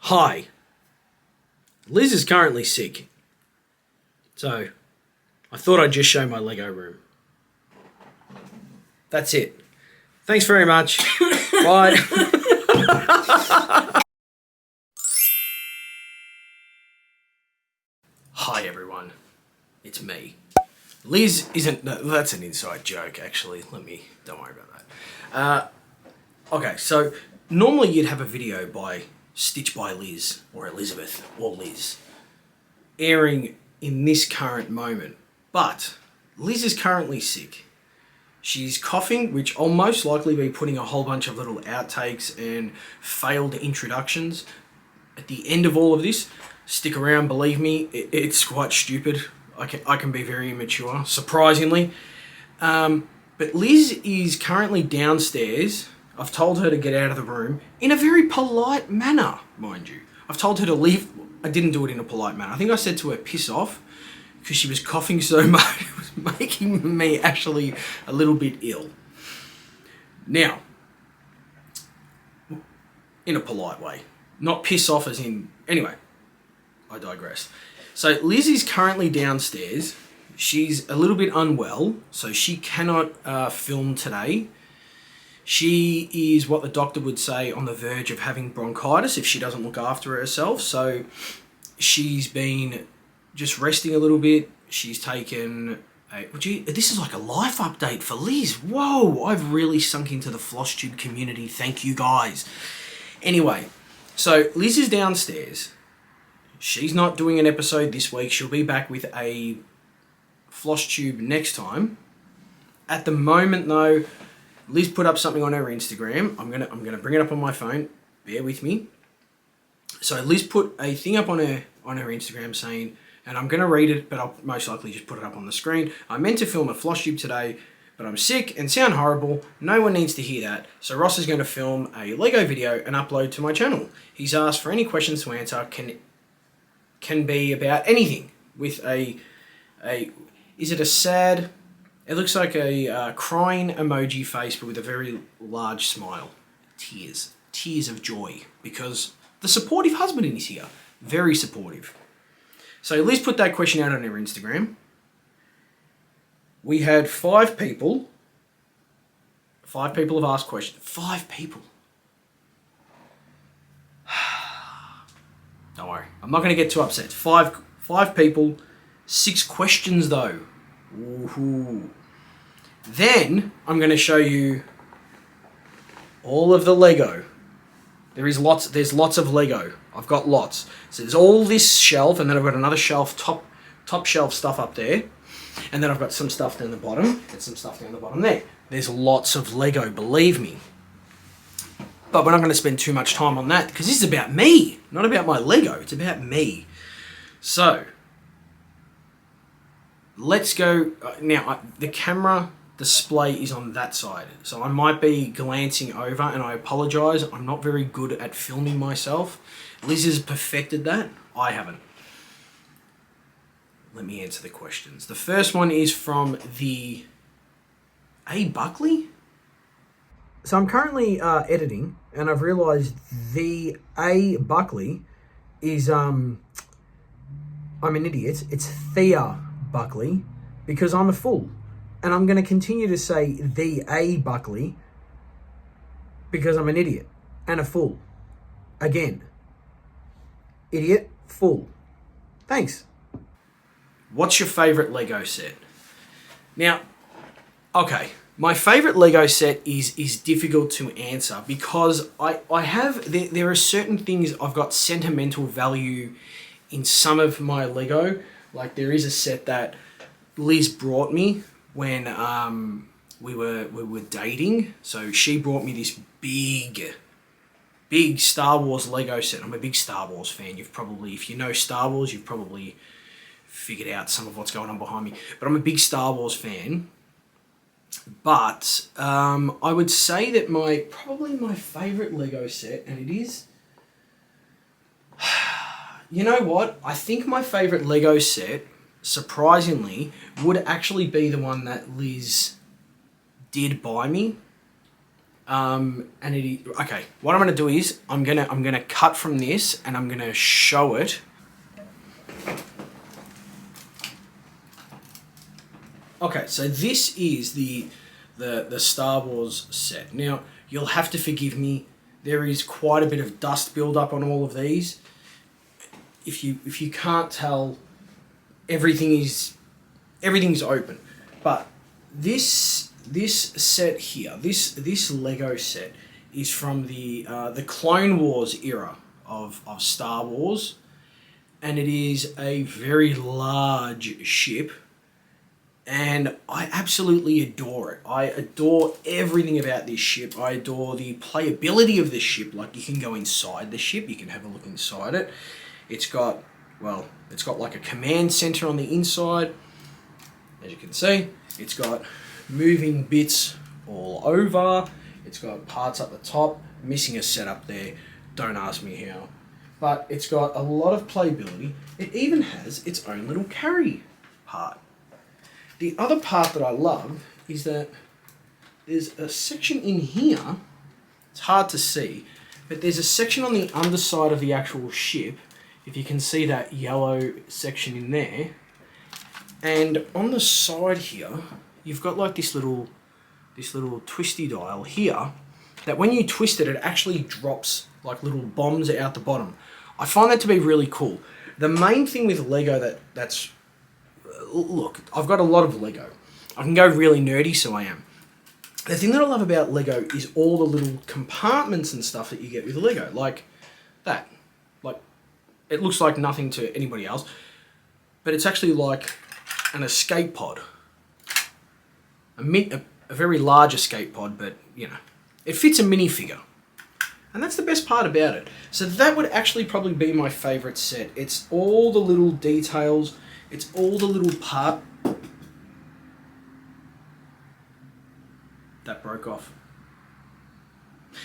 Hi. Liz is currently sick. So, I thought I'd just show my Lego room. That's it. Thanks very much. Bye. Hi everyone. It's me. Liz isn't... No, that's an inside joke, actually. Don't worry about that. Okay, so normally you'd have a video by Stitch by Liz, or Elizabeth, or Liz, airing in this current moment. But Liz is currently sick. She's coughing, which I'll most likely be putting a whole bunch of little outtakes and failed introductions at the end of all of this. Stick around, believe me, it's quite stupid. I can be very immature, surprisingly. But Liz is currently downstairs. I've told her to get out of the room in a very polite manner, mind you. I've told her to leave. I didn't do it in a polite manner. I think I said to her, piss off, because she was coughing so much. It was making me actually a little bit ill. Now, in a polite way. Not piss off as in... Anyway, I digress. So Liz is currently downstairs. She's a little bit unwell, so she cannot film today. She is what the doctor would say on the verge of having bronchitis if she doesn't look after herself. So she's been just resting a little bit. She's taken this is like a life update for Liz. Whoa, I've really sunk into the Flosstube community. Thank you guys. Anyway, so Liz is downstairs. She's not doing an episode this week. She'll be back with a Flosstube next time. At the moment though, Liz put up something on her Instagram. I'm gonna bring it up on my phone. Bear with me. So Liz put a thing up on her Instagram saying, and I'm gonna read it, but I'll most likely just put it up on the screen. I meant to film a Flosstube today, but I'm sick and sound horrible. No one needs to hear that. So Ross is going to film a Lego video and upload to my channel. He's asked for any questions to answer. Can be about anything. With is it a sad? It looks like a crying emoji face, but with a very large smile. Tears of joy, because the supportive husband is here. Very supportive. So Liz put that question out on her Instagram. We had 5 people. 5 people have asked questions. 5 people. Don't worry. I'm not going to get too upset. 5 people. 6 questions though. Woohoo. Then I'm going to show you all of the Lego. There's lots of Lego. I've got lots. So there's all this shelf, and then I've got another shelf, top shelf stuff up there. And then I've got some stuff down the bottom, and some stuff down the bottom there. There's lots of Lego, believe me. But we're not going to spend too much time on that, because this is about me, not about my Lego. It's about me. So, let's go. Now, the camera display is on that side. So I might be glancing over, and I apologise. I'm not very good at filming myself. Liz has perfected that. I haven't. Let me answer the questions. The first one is from the A. Buckley. So I'm currently editing, and I've realised the A. Buckley is, I'm an idiot. It's Thea Buckley, because I'm a fool. And I'm going to continue to say the A. Buckley, because I'm an idiot and a fool. Again. Idiot, fool. Thanks. What's your favourite Lego set? Now, okay, my favourite Lego set is difficult to answer, because I have, there are certain things I've got sentimental value in some of my Lego. Like there is a set that Liz brought me when we were dating. So she brought me this big Star Wars Lego set. I'm a big Star Wars fan. If you know Star Wars, you've probably figured out some of what's going on behind me. But I'm a big Star Wars fan. But I would say that probably my favourite Lego set, and it is... You know what? I think my favourite Lego set, surprisingly, would actually be the one that Liz did buy me. And okay, what I'm going to do is I'm going to cut from this and I'm going to show it. Okay, so this is the Star Wars set. Now, you'll have to forgive me. There is quite a bit of dust build-up on all of these. If you can't tell, everything's open. But this set here, this Lego set is from the Clone Wars era of Star Wars, and it is a very large ship. And I absolutely adore it. I adore everything about this ship. I adore the playability of this ship. Like, you can go inside the ship. You can have a look inside it. It's got like a command center on the inside. As you can see, it's got moving bits all over. It's got parts up the top. Missing a setup there. Don't ask me how. But it's got a lot of playability. It even has its own little carry part. The other part that I love is that there's a section in here, it's hard to see, but there's a section on the underside of the actual ship, if you can see that yellow section in there, and on the side here, you've got like this little twisty dial here, that when you twist it, it actually drops like little bombs out the bottom. I find that to be really cool. The main thing with Lego that's look, I've got a lot of Lego. I can go really nerdy, so I am. The thing that I love about Lego is all the little compartments and stuff that you get with Lego, like that. Like, it looks like nothing to anybody else, but it's actually like an escape pod. A very large escape pod, but, you know, it fits a minifigure. And that's the best part about it. So that would actually probably be my favourite set. It's all the little details. It's all the little part that broke off.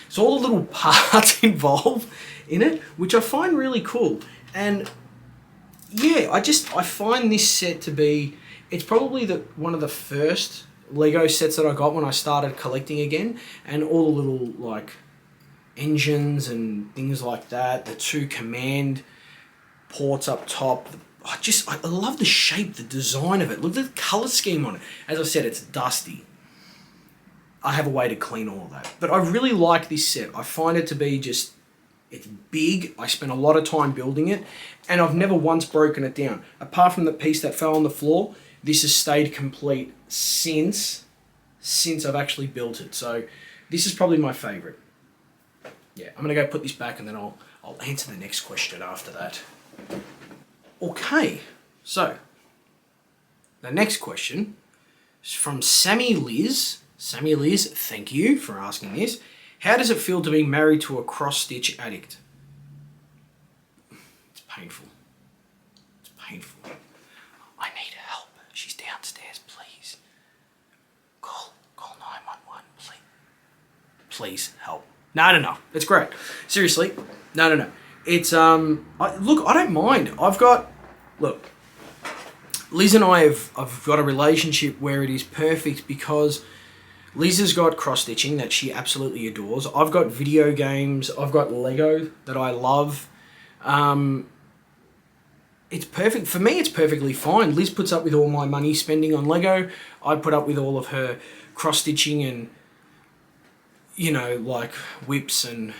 It's all the little parts involved in it, which I find really cool. And yeah, I find this set to be, it's probably one of the first Lego sets that I got when I started collecting again, and all the little like engines and things like that, the two command ports up top. I love the shape, the design of it. Look at the colour scheme on it. As I said, it's dusty. I have a way to clean all of that. But I really like this set. I find it to be just, it's big. I spent a lot of time building it, and I've never once broken it down. Apart from the piece that fell on the floor, this has stayed complete since I've actually built it. So this is probably my favourite. Yeah, I'm going to go put this back, and then I'll answer the next question after that. Okay, so the next question is from Sammy Liz. Sammy Liz, thank you for asking this. How does it feel to be married to a cross-stitch addict? It's painful. It's painful. I need help. She's downstairs, please. Call 911, please. Please help. No. It's great. Seriously, no. It's, look, I don't mind. Look, Liz and I have got a relationship where it is perfect because Liz has got cross-stitching that she absolutely adores. I've got video games. I've got Lego that I love. It's perfect. For me, it's perfectly fine. Liz puts up with all my money spending on Lego. I put up with all of her cross-stitching and, you know, like whips and...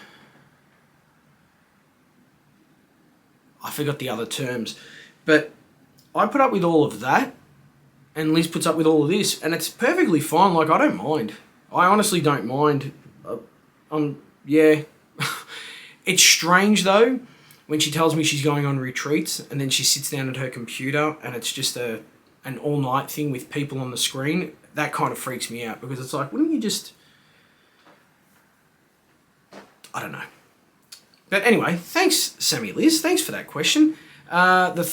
I forgot the other terms. But I put up with all of that, and Liz puts up with all of this, and it's perfectly fine. Like, I don't mind. I honestly don't mind. Yeah. It's strange, though, when she tells me she's going on retreats, and then she sits down at her computer, and it's just an all-night thing with people on the screen. That kind of freaks me out, because it's like, wouldn't you just... I don't know. But anyway, thanks, Sammy Liz. Thanks for that question. The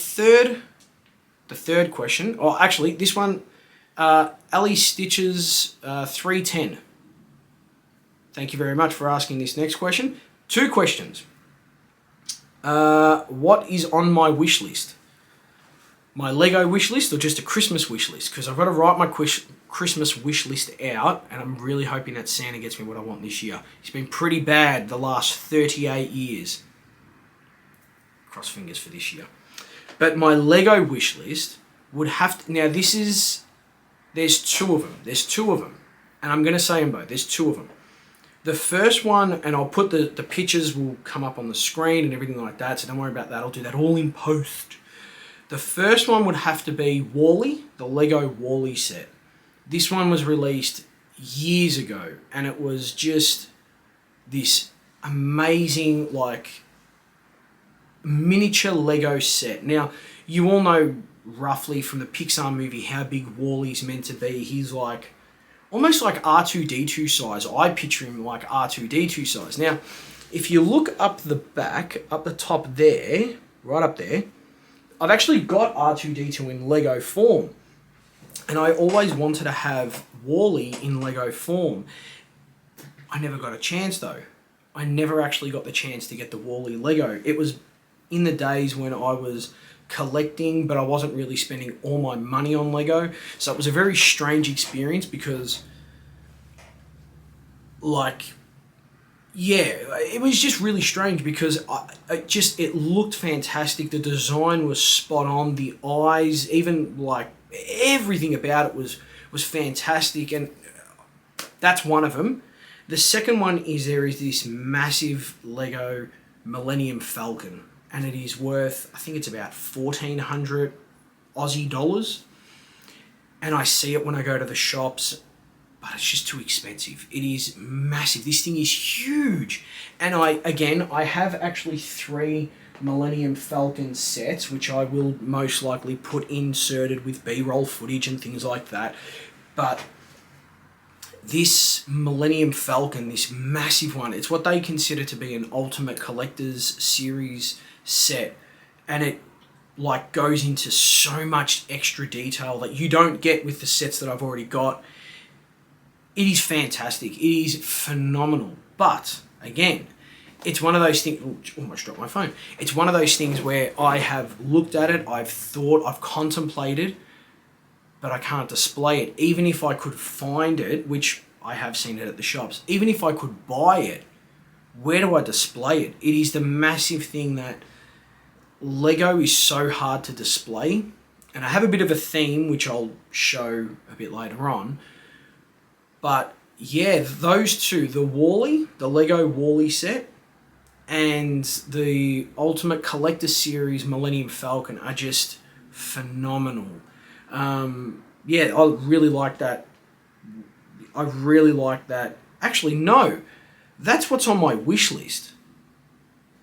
third question, or actually this one, Ali Stitches 310. Thank you very much for asking this next question. 2 questions. What is on my wish list? my Lego wish list or just a Christmas wish list, because I've got to write my Christmas wish list out, and I'm really hoping that Santa gets me what I want this year. He's been pretty bad the last 38 years. Cross fingers for this year. But my Lego wish list would have to... Now, there's two of them. And I'm going to say them both. There's two of them. The first one, and I'll put the pictures will come up on the screen and everything like that, so don't worry about that. I'll do that all in post. The first one would have to be WALL-E, the Lego WALL-E set. This one was released years ago, and it was just this amazing, like, miniature Lego set. Now, you all know roughly from the Pixar movie how big WALL-E's meant to be. He's like, almost like R2-D2 size. I picture him like R2-D2 size. Now, if you look up the back, up the top there, right up there, I've actually got R2-D2 in Lego form. And I always wanted to have WALL-E in Lego form. I never got a chance though. I never actually got the chance to get the WALL-E Lego. It was in the days when I was collecting, but I wasn't really spending all my money on Lego. So it was a very strange experience because, like, yeah, it was just really strange because it looked fantastic. The design was spot on. The eyes, even like everything about it was fantastic. And that's one of them. The second one is there is this massive Lego Millennium Falcon, and it is worth, I think it's about 1,400 Aussie dollars. And I see it when I go to the shops, but it's just too expensive. It is massive. This thing is huge. And I have actually 3 Millennium Falcon sets, which I will most likely put inserted with B-roll footage and things like that. But this Millennium Falcon, this massive one, it's what they consider to be an Ultimate Collector's Series set. And it like goes into so much extra detail that you don't get with the sets that I've already got. It is fantastic. It is phenomenal. But, again, it's one of those things... Oh, almost dropped my phone. It's one of those things where I have looked at it, I've thought, I've contemplated, but I can't display it. Even if I could find it, which I have seen it at the shops, even if I could buy it, where do I display it? It is the massive thing that Lego is so hard to display. And I have a bit of a theme, which I'll show a bit later on. But yeah, those two, the WALL-E, the Lego WALL-E set, and the Ultimate Collector Series Millennium Falcon are just phenomenal. Yeah, I really like that. I really like that. Actually, no, that's what's on my wish list.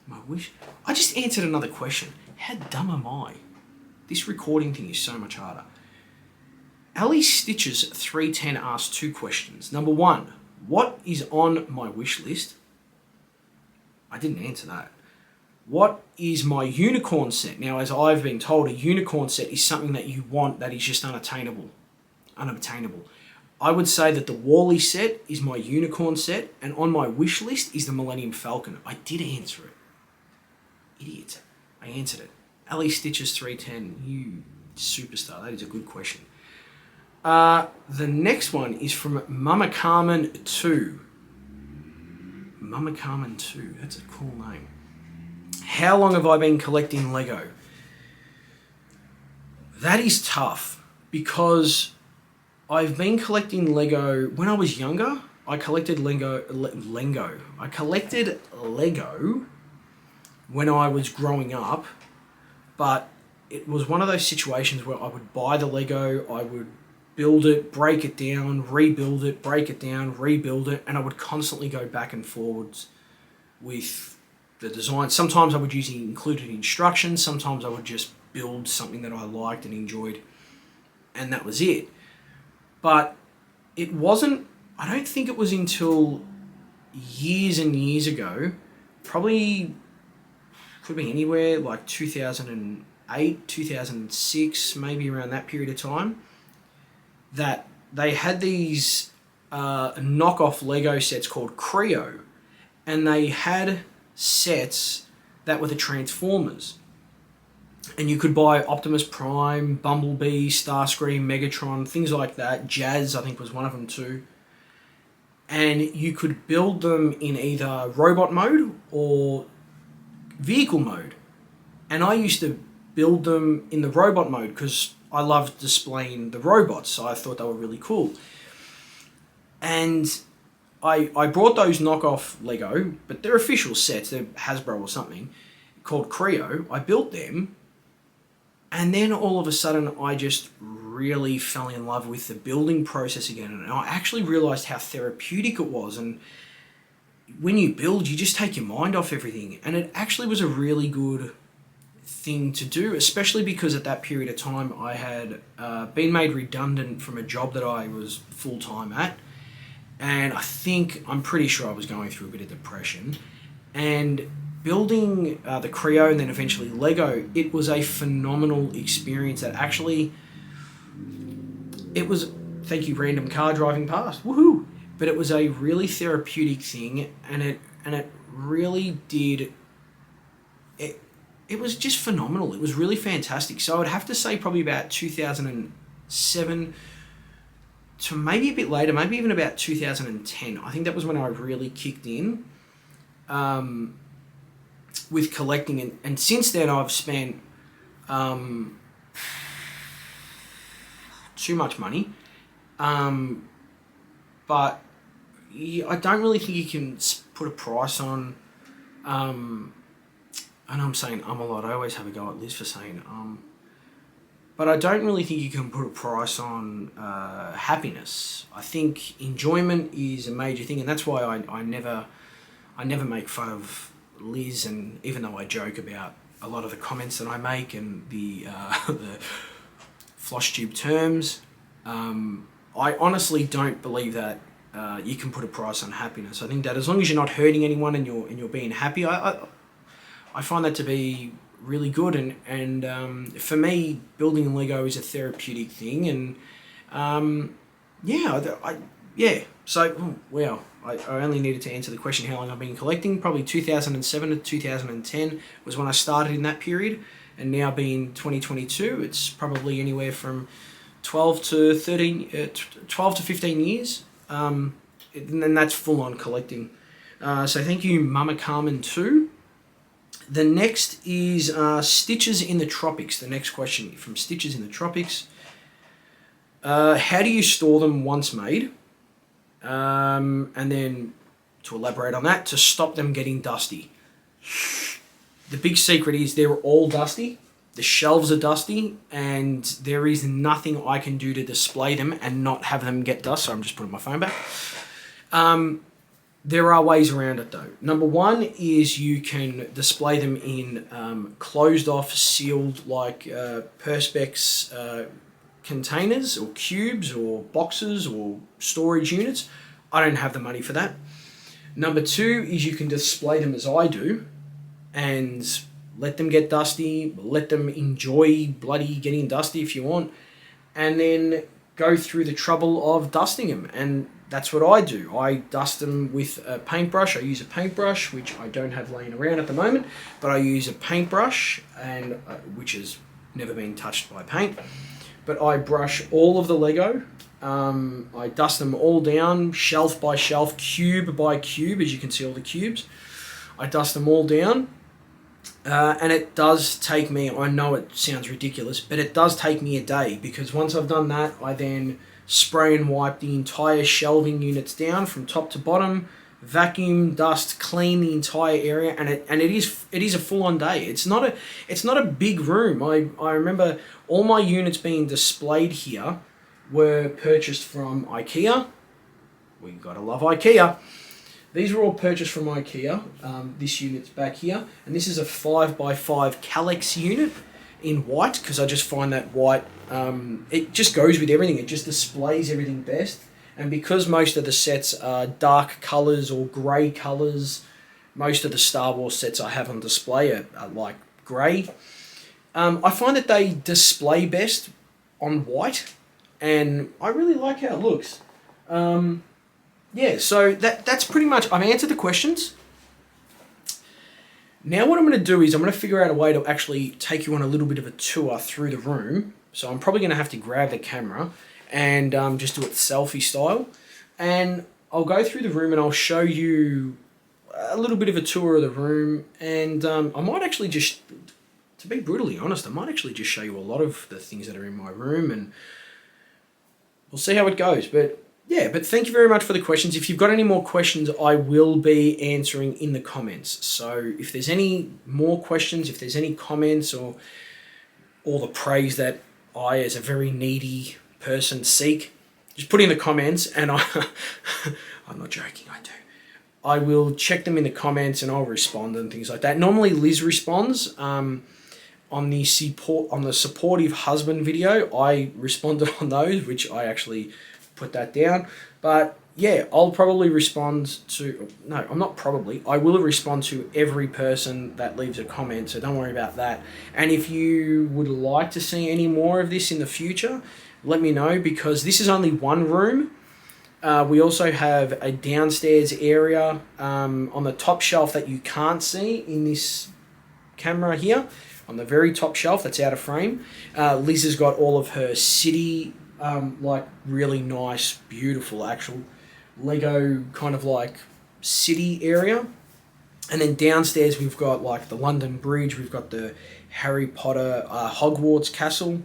My wish? I just answered another question. How dumb am I? This recording thing is so much harder. Ali Stitches 310 asked 2 questions. Number 1, what is on my wish list? I didn't answer that. What is my unicorn set? Now, as I've been told, a unicorn set is something that you want that is just unobtainable. I would say that the WALL-E set is my unicorn set, and on my wish list is the Millennium Falcon. I did answer it. Idiot. I answered it. Ali Stitches 310, you superstar. That is a good question. The next one is from Mama Carmen 2. Mama Carmen 2, that's a cool name. How long have I been collecting Lego? That is tough because I've been collecting Lego when I was younger. I collected Lego when I was growing up, but it was one of those situations where I would buy the Lego, I would build it, break it down, rebuild it, break it down, rebuild it, and I would constantly go back and forwards with the design. Sometimes I would usually include instructions, sometimes I would just build something that I liked and enjoyed, and that was it. But it wasn't, I don't think it was until years and years ago, probably could be anywhere like 2008, 2006, maybe around that period of time, that they had these knockoff Lego sets called Creo, and they had sets that were the Transformers. And you could buy Optimus Prime, Bumblebee, Starscream, Megatron, things like that. Jazz, I think, was one of them too. And you could build them in either robot mode or vehicle mode. And I used to build them in the robot mode because I loved displaying the robots, so I thought they were really cool. And I brought those knockoff Lego, but they're official sets, they're Hasbro or something, called Creo. I built them, and then all of a sudden I just really fell in love with the building process again, and I actually realised how therapeutic it was. And when you build, you just take your mind off everything, and it actually was a really good thing to do, especially because at that period of time I had been made redundant from a job that I was full-time at, and I'm pretty sure I was going through a bit of depression. And building the Creo and then eventually Lego, it was a phenomenal experience that actually, it was, thank you random car driving past, woohoo, but it was a really therapeutic thing, and it really did, it was just phenomenal. It was really fantastic. So I would have to say probably about 2007 to maybe a bit later, maybe even about 2010. I think that was when I really kicked in with collecting. And since then I've spent too much money. But I don't really think you can put a price on... I know I'm saying a lot. I always have a go at Liz for saying but I don't really think you can put a price on happiness. I think enjoyment is a major thing, and that's why I never make fun of Liz. And even though I joke about a lot of the comments that I make and the Flosstube terms, I honestly don't believe that you can put a price on happiness. I think that as long as you're not hurting anyone and you're being happy, I find that to be really good. And for me, building Lego is a therapeutic thing. And So wow, I only needed to answer the question how long I've been collecting. Probably 2007 to 2010 was when I started in that period, and now being 2022, it's probably anywhere from 12 to 15 years. And then that's full on collecting. So thank you, Mama Carmen too. The next is Stitches in the Tropics. The next question from Stitches in the Tropics. How do you store them once made? And then to elaborate on that, to stop them getting dusty. The big secret is they're all dusty. The shelves are dusty, and there is nothing I can do to display them and not have them get dust. So I'm just putting my phone back. There are ways around it though. Number one is you can display them in closed off, sealed like Perspex containers or cubes or boxes or storage units. I don't have the money for that. Number two is you can display them as I do and let them get dusty, let them enjoy bloody getting dusty if you want, and then go through the trouble of dusting them. And that's what I do. I dust them with a paintbrush. I use a paintbrush, which I don't have laying around at the moment, but I use a paintbrush, and which has never been touched by paint. But I brush all of the Lego. I dust them all down, shelf by shelf, cube by cube, as you can see all the cubes. I dust them all down. And it does take me, I know it sounds ridiculous, but it does take me a day, because once I've done that, I then spray and wipe the entire shelving units down from top to bottom, vacuum, dust, clean the entire area, and it is a full-on day. It's not a big room. I remember all my units being displayed here were purchased from IKEA. We gotta love IKEA. These were all purchased from IKEA. This unit's back here, and this is a 5x5 Calyx unit in white, because I just find that white, it just goes with everything. It just displays everything best. And because most of the sets are dark colours or grey colours, most of the Star Wars sets I have on display are like grey. I find that they display best on white, and I really like how it looks. Yeah, so that's pretty much, I've answered the questions. Now what I'm going to do is I'm going to figure out a way to actually take you on a little bit of a tour through the room. So I'm probably going to have to grab the camera and just do it selfie style. And I'll go through the room and I'll show you a little bit of a tour of the room. And I might actually just, to be brutally honest, I might actually just show you a lot of the things that are in my room, and we'll see how it goes. But yeah, but thank you very much for the questions. If you've got any more questions, I will be answering in the comments. So if there's any more questions, if there's any comments or the praise that I, as a very needy person, seek, just put in the comments, and I'm not joking, I do. I will check them in the comments and I'll respond and things like that. Normally Liz responds on the supportive husband video. I responded on those, which I actually put that down. But yeah, I'll probably respond to, no, I'm not probably, I will respond to every person that leaves a comment, so don't worry about that. And if you would like to see any more of this in the future, let me know, because this is only one room. We also have a downstairs area on the top shelf that you can't see in this camera here. On the very top shelf that's out of frame, Liz has got all of her city, like really nice, beautiful actual Lego kind of like city area. And then downstairs we've got like the London Bridge, we've got the Harry Potter Hogwarts Castle.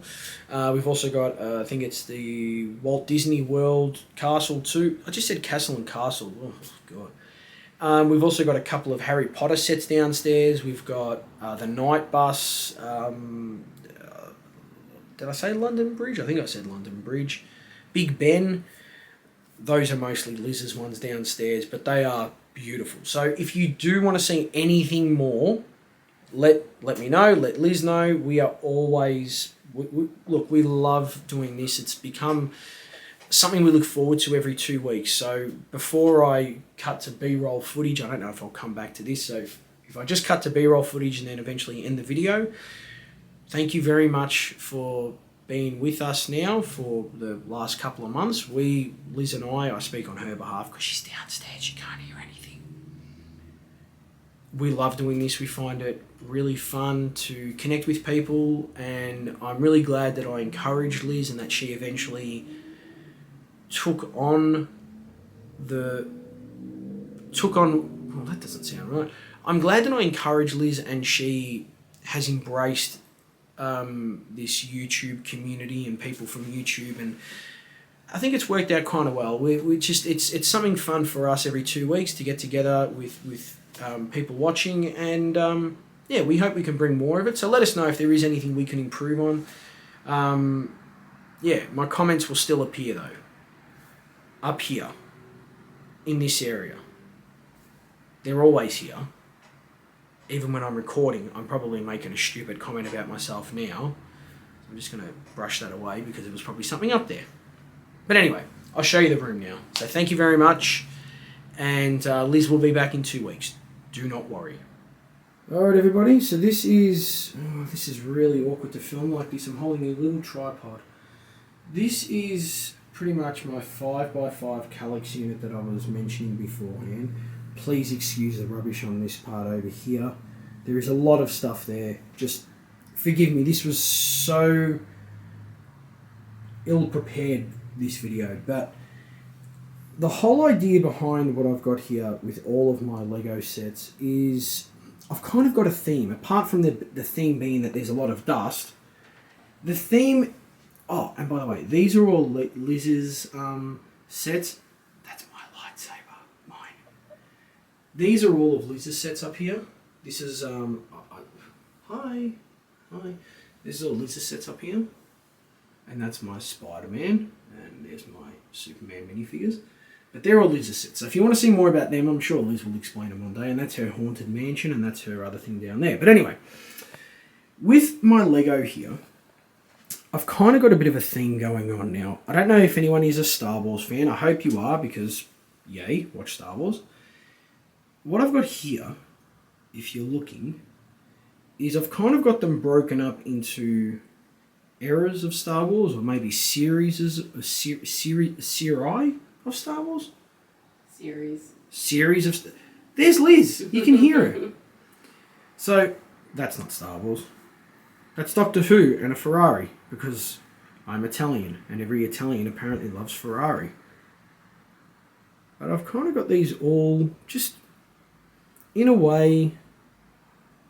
We've also got, I think it's the Walt Disney World Castle too. I just said castle and castle. Oh, God. We've also got a couple of Harry Potter sets downstairs. We've got the Night Bus. Did I say London Bridge? I think I said London Bridge. Big Ben. Those are mostly Liz's ones downstairs, but they are beautiful. So if you do want to see anything more, let me know, let Liz know. We are always, look, we love doing this. It's become something we look forward to every 2 weeks. So before I cut to B-roll footage, I don't know if I'll come back to this. So if I just cut to B-roll footage and then eventually end the video, thank you very much for being with us now for the last couple of months. Liz and I speak on her behalf because she's downstairs, she can't hear anything. We love doing this. We find it really fun to connect with people, and I'm really glad that I encouraged Liz and that she eventually took on, well, that doesn't sound right. I'm glad that I encouraged Liz and she has embraced this YouTube community and people from YouTube, and I think it's worked out kind of well. We just, it's something fun for us every 2 weeks to get together with people watching, and yeah, we hope we can bring more of it. So let us know if there is anything we can improve on. Yeah, my comments will still appear though, up here in this area. They're always here. Even when I'm recording, I'm probably making a stupid comment about myself now. I'm just going to brush that away because there was probably something up there. But anyway, I'll show you the room now. So thank you very much. And Liz will be back in 2 weeks. Do not worry. Alright everybody, so this is really awkward to film like this. I'm holding a little tripod. This is pretty much my 5x5 Calyx unit that I was mentioning beforehand. Please excuse the rubbish on this part over here. There is a lot of stuff there. Just forgive me. This was so ill-prepared, this video. But the whole idea behind what I've got here with all of my Lego sets is I've kind of got a theme. Apart from the theme being that there's a lot of dust, the theme... Oh, and by the way, these are all Liz's sets. That's my lightsaber. These are all of Liz's sets up here. This is, hi. This is all Liz's sets up here. And that's my Spider-Man. And there's my Superman minifigures. But they're all Liz's sets. So if you want to see more about them, I'm sure Liz will explain them one day. And that's her haunted mansion, and that's her other thing down there. But anyway, with my Lego here, I've kind of got a bit of a theme going on now. I don't know if anyone is a Star Wars fan. I hope you are, because, yay, watch Star Wars. What I've got here, if you're looking, is I've kind of got them broken up into eras of Star Wars, or maybe series of Star Wars? Series of... There's Liz! You can hear her. So, that's not Star Wars. That's Doctor Who and a Ferrari, because I'm Italian, and every Italian apparently loves Ferrari. But I've kind of got these all just, in a way,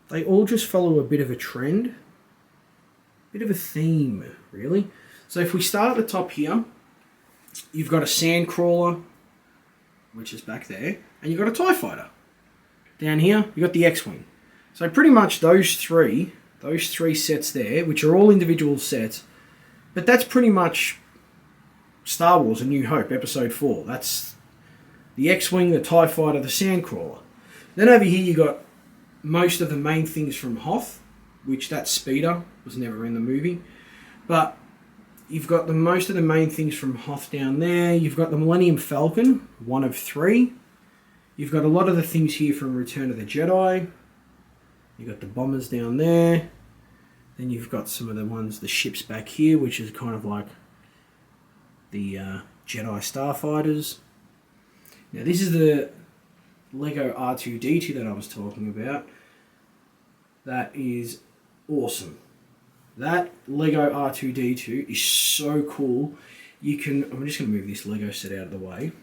they all just follow a bit of a trend, bit of a theme, really. So if we start at the top here, you've got a Sandcrawler, which is back there, and you've got a TIE Fighter. Down here, you've got the X-Wing. So pretty much those three sets there, which are all individual sets, but that's pretty much Star Wars: A New Hope, Episode 4. That's the X-Wing, the TIE Fighter, the Sandcrawler. Then over here you got most of the main things from Hoth, which that speeder was never in the movie. But you've got most of the main things from Hoth down there. You've got the Millennium Falcon, one of 3. You've got a lot of the things here from Return of the Jedi. You've got the bombers down there. Then you've got some of the ships back here, which is kind of like the Jedi Starfighters. Now this is the Lego R2-D2 that I was talking about. That is awesome. That Lego R2-D2 is so cool. I'm just going to move this Lego set out of the way.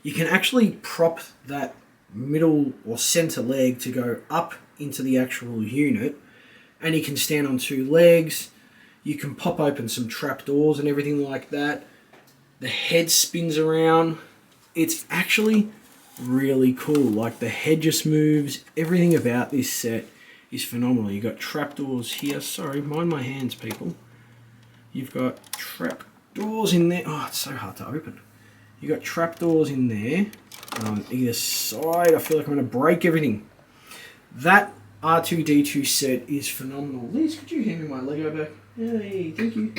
You can actually prop that middle or center leg to go up into the actual unit, and you can stand on 2 legs. You can pop open some trapdoors and everything like that. The head spins around. It's actually really cool. Like, the head just moves. Everything about this set is phenomenal. You've got trapdoors here. Sorry, mind my hands, people. You've got trapdoors in there. Oh, it's so hard to open. You've got trapdoors in there on either side. I feel like I'm going to break everything. That R2-D2 set is phenomenal. Liz, could you hand me my Lego back? Yay, thank you.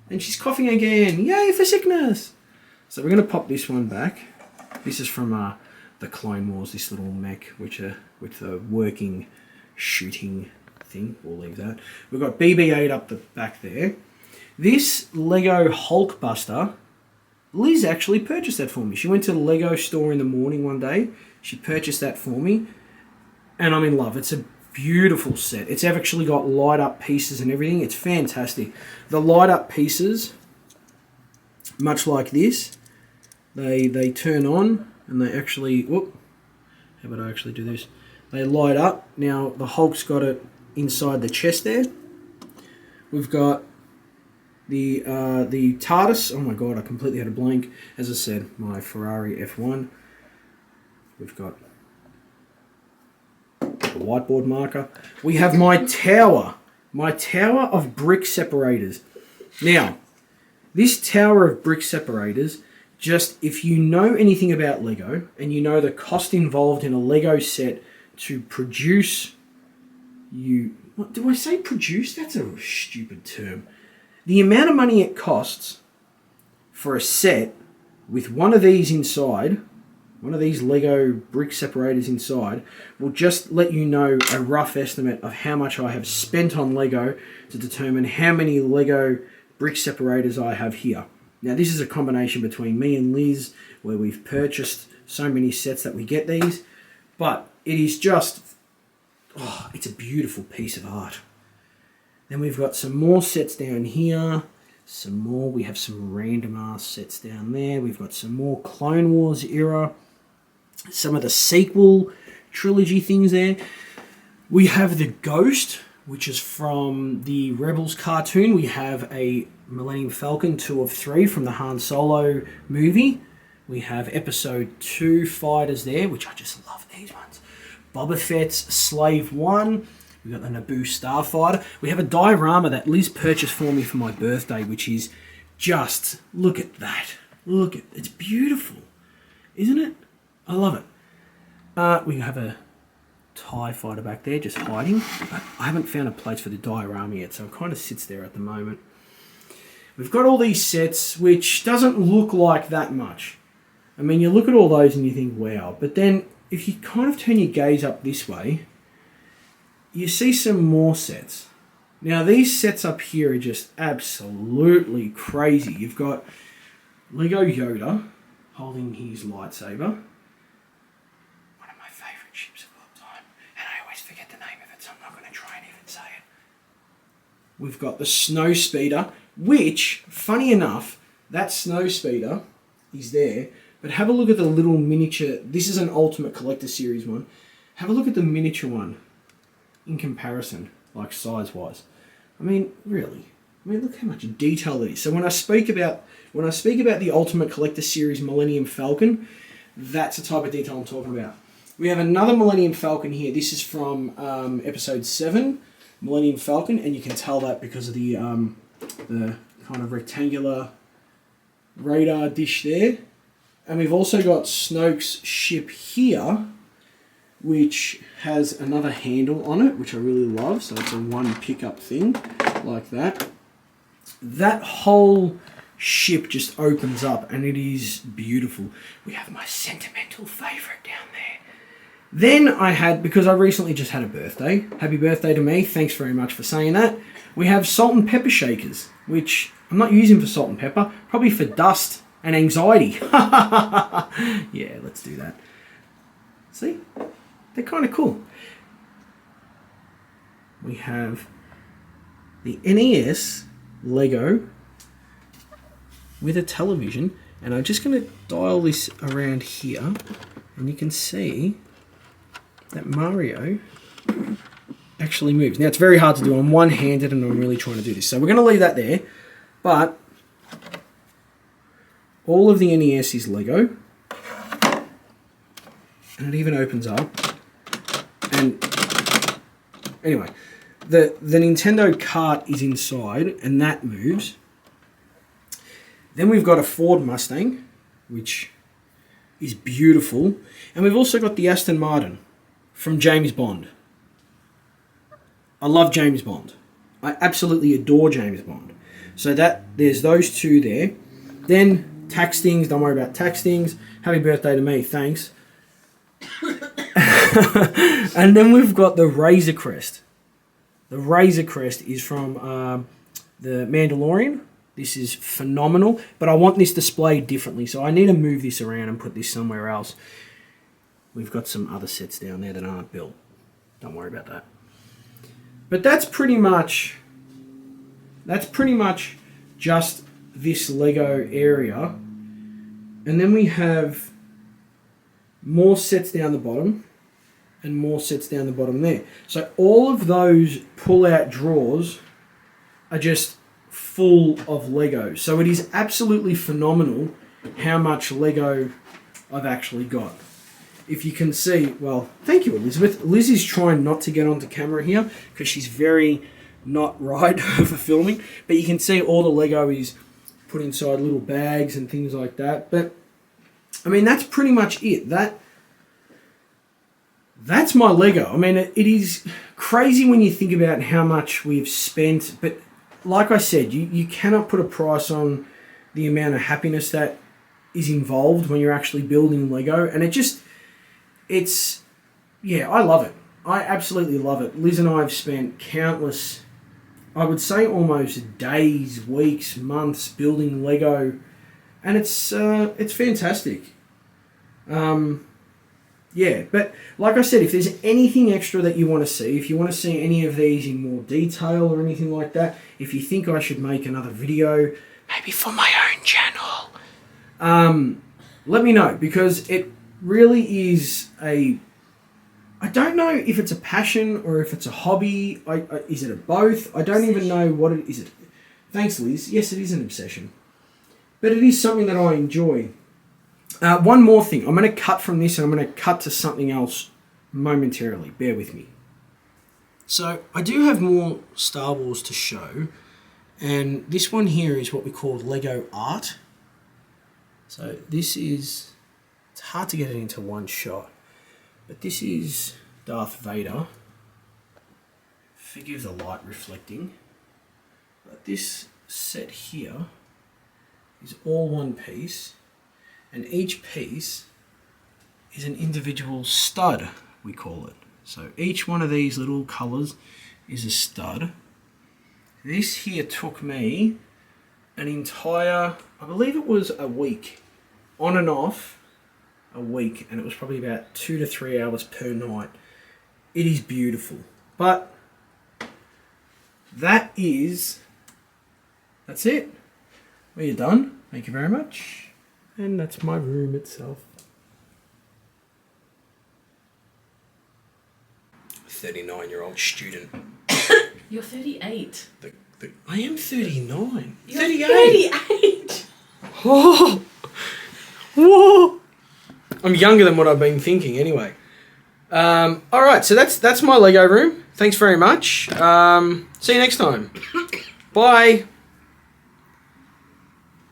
And she's coughing again. Yay for sickness. So we're going to pop this one back. This is from the Clone Wars, this little mech, with the working shooting thing. We'll leave that. We've got BB-8 up the back there. This Lego Hulkbuster, Liz actually purchased that for me. She went to the Lego store in the morning one day. She purchased that for me, and I'm in love. It's a beautiful set. It's actually got light-up pieces and everything. It's fantastic. The light-up pieces, much like this, they turn on, and they actually... Whoop, how about I actually do this? They light up. Now, the Hulk's got it inside the chest there. We've got the TARDIS. Oh my god, I completely had a blank. As I said, my Ferrari F1. We've got the whiteboard marker. We have my tower of brick separators. Now, this tower of brick separators, just if you know anything about Lego and you know the cost involved in a Lego set to produce what do I say, produce? That's a stupid term. The amount of money it costs for a set with one of these inside, one of these Lego brick separators inside, will just let you know a rough estimate of how much I have spent on Lego to determine how many Lego brick separators I have here. Now, this is a combination between me and Liz, where we've purchased so many sets that we get these, but it is just, it's a beautiful piece of art. Then we've got some more sets down here. Some more. We have some random ass sets down there. We've got some more Clone Wars era. Some of the sequel trilogy things there. We have the Ghost, which is from the Rebels cartoon. We have a Millennium Falcon 2 of 3 from the Han Solo movie. We have Episode 2 fighters there, which I just love these ones. Boba Fett's Slave 1. We've got the Naboo Starfighter. We have a diorama that Liz purchased for me for my birthday, which is just, look at that. Look at, it's beautiful, isn't it? I love it. We have a TIE Fighter back there just hiding. But I haven't found a place for the diorama yet, so it kind of sits there at the moment. We've got all these sets, which doesn't look like that much. I mean, you look at all those and you think, wow. But then, if you kind of turn your gaze up this way, you see some more sets. Now, these sets up here are just absolutely crazy. You've got Lego Yoda holding his lightsaber. One of my favourite ships of all time. And I always say it. We've got the snow speeder, which, funny enough, that snow speeder is there. But have a look at the little miniature. This is an Ultimate Collector Series one. Have a look at the miniature one in comparison, like size-wise. I mean, really. I mean, look how much detail it is. So when I speak about the Ultimate Collector Series Millennium Falcon, that's the type of detail I'm talking about. We have another Millennium Falcon here. This is from episode 7, Millennium Falcon, and you can tell that because of the kind of rectangular radar dish there. And we've also got Snoke's ship here, which has another handle on it, which I really love. So it's a one pickup thing like that. That whole ship just opens up and it is beautiful. We have my sentimental favourite down there. Then I had, because I recently just had a birthday, happy birthday to me, thanks very much for saying that. We have salt and pepper shakers, which I'm not using for salt and pepper, probably for dust and anxiety. Yeah, let's do that. See? They're kind of cool. We have the NES Lego with a television, and I'm just going to dial this around here, and you can see that Mario actually moves. Now, it's very hard to do. I'm one-handed, and I'm really trying to do this. So we're going to leave that there, but all of the NES is Lego, and it even opens up. And anyway, the Nintendo cart is inside, and that moves. Then we've got a Ford Mustang, which is beautiful. And we've also got the Aston Martin from James Bond. I love James Bond. I absolutely adore James Bond. So there's those two there. Then tax things, don't worry about tax things. Happy birthday to me, thanks. And then we've got the Razor Crest. The Razor Crest is from the Mandalorian. This is phenomenal, but I want this displayed differently, so I need to move this around and put this somewhere else. We've got some other sets down there that aren't built. Don't worry about that. But that's pretty much just this Lego area. And then we have more sets down the bottom and more sets down the bottom there. So all of those pull-out drawers are just full of Lego. So it is absolutely phenomenal how much Lego I've actually got. If you can see, well, thank you, Elizabeth. Liz is trying not to get onto camera here because she's very not right for filming. But you can see all the Lego is put inside little bags and things like that. But, I mean, that's pretty much it. That's my Lego. I mean, it is crazy when you think about how much we've spent. But like I said, you cannot put a price on the amount of happiness that is involved when you're actually building Lego. And I love it. I absolutely love it. Liz and I have spent countless, I would say almost days, weeks, months building Lego. And it's fantastic. Yeah, but like I said, if there's anything extra that you want to see, if you want to see any of these in more detail or anything like that, if you think I should make another video, maybe for my own channel, let me know, because it really is I don't know if it's a passion or if it's a hobby. Is it a both? I don't even know what it is. Thanks, Liz. Yes, it is an obsession. But it is something that I enjoy. One more thing. I'm going to cut from this and I'm going to cut to something else momentarily. Bear with me. So I do have more Star Wars to show. And this one here is what we call Lego art. So this is, it's hard to get it into one shot. But this is Darth Vader. Forgive the light reflecting. But this set here is all one piece. And each piece is an individual stud, we call it. So each one of these little colours is a stud. This here took me an entire, I believe it was a week, on and off a week, and it was probably about 2 to 3 hours per night. It is beautiful. But that's it. Well, you're done. Thank you very much. And that's my room itself. 39-year-old student. You're 38. I am 39. You're 38. 38. Oh. Whoa. I'm younger than what I've been thinking anyway. All right, so that's my Lego room. Thanks very much. See you next time. Bye.